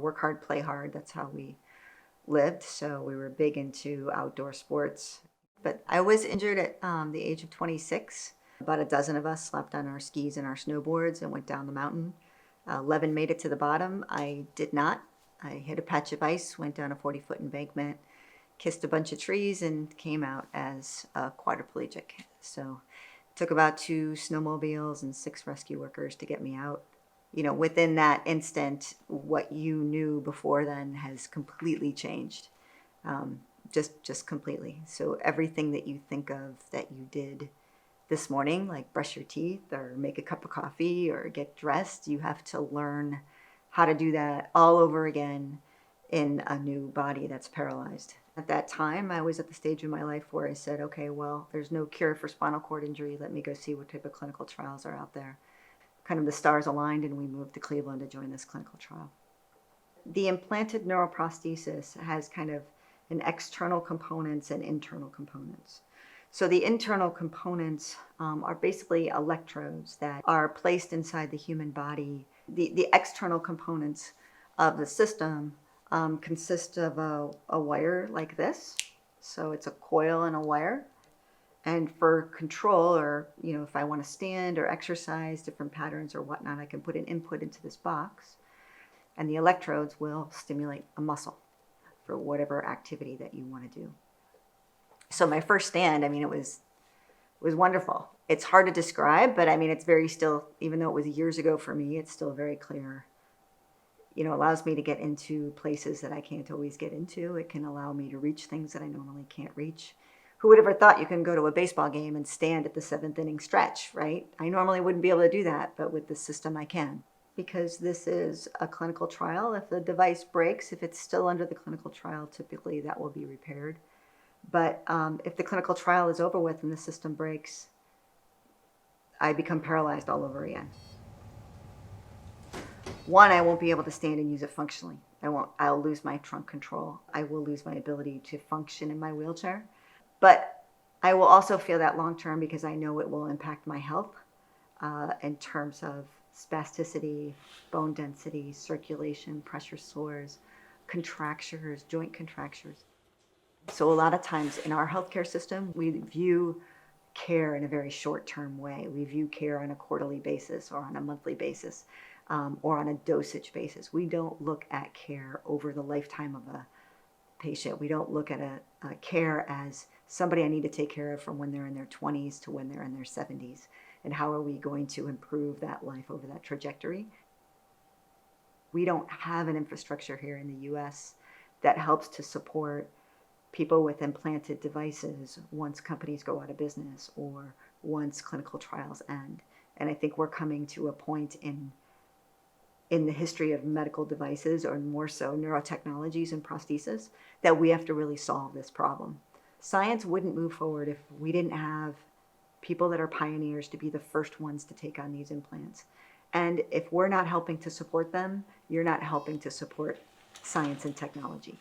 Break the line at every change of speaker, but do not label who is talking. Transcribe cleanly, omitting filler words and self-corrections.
Work hard, play hard. That's how we lived. So we were big into outdoor sports. But I was injured at the age of 26. About a dozen of us slept on our skis and our snowboards and went down the mountain. 11 made it to the bottom. I did not. I hit a patch of ice, went down a 40-foot embankment, kissed a bunch of trees, and came out as a quadriplegic. So it took about 2 snowmobiles and 6 rescue workers to get me out. Within that instant, what you knew before then has completely changed. Just completely. So everything that you think of that you did this morning, like brush your teeth or make a cup of coffee or get dressed, you have to learn how to do that all over again in a new body that's paralyzed. At that time, I was at the stage in my life where I said, okay, well, there's no cure for spinal cord injury. Let me go see what type of clinical trials are out there. Kind of the stars aligned, and we moved to Cleveland to join this clinical trial. The implanted neuroprosthesis has kind of an external components and internal components. So the internal components are basically electrodes that are placed inside the human body. The external components of the system consist of a wire like this. So it's a coil and a wire. And for control, or if I want to stand or exercise different patterns or whatnot, I can put an input into this box, and the electrodes will stimulate a muscle for whatever activity that you want to do. So my first stand, it was wonderful. It's hard to describe, but it's very still, even though it was years ago for me, it's still very clear. Allows me to get into places that I can't always get into. It can allow me to reach things that I normally can't reach. Who would ever thought you can go to a baseball game and stand at the 7th inning stretch, right? I normally wouldn't be able to do that, but with this system I can. Because this is a clinical trial, if the device breaks, if it's still under the clinical trial, typically that will be repaired. But if the clinical trial is over with and the system breaks, I become paralyzed all over again. One, I won't be able to stand and use it functionally. I'll lose my trunk control. I will lose my ability to function in my wheelchair. But I will also feel that long term because I know it will impact my health in terms of spasticity, bone density, circulation, pressure sores, contractures, joint contractures. So a lot of times in our healthcare system, we view care in a very short-term way. We view care on a quarterly basis or on a monthly basis or on a dosage basis. We don't look at care over the lifetime of a patient. We don't look at a care as somebody I need to take care of from when they're in their 20s to when they're in their 70s. And how are we going to improve that life over that trajectory? We don't have an infrastructure here in the US that helps to support people with implanted devices once companies go out of business or once clinical trials end. And I think we're coming to a point in the history of medical devices, or more so neurotechnologies and prosthesis, that we have to really solve this problem. Science wouldn't move forward if we didn't have people that are pioneers to be the first ones to take on these implants. And if we're not helping to support them, you're not helping to support science and technology.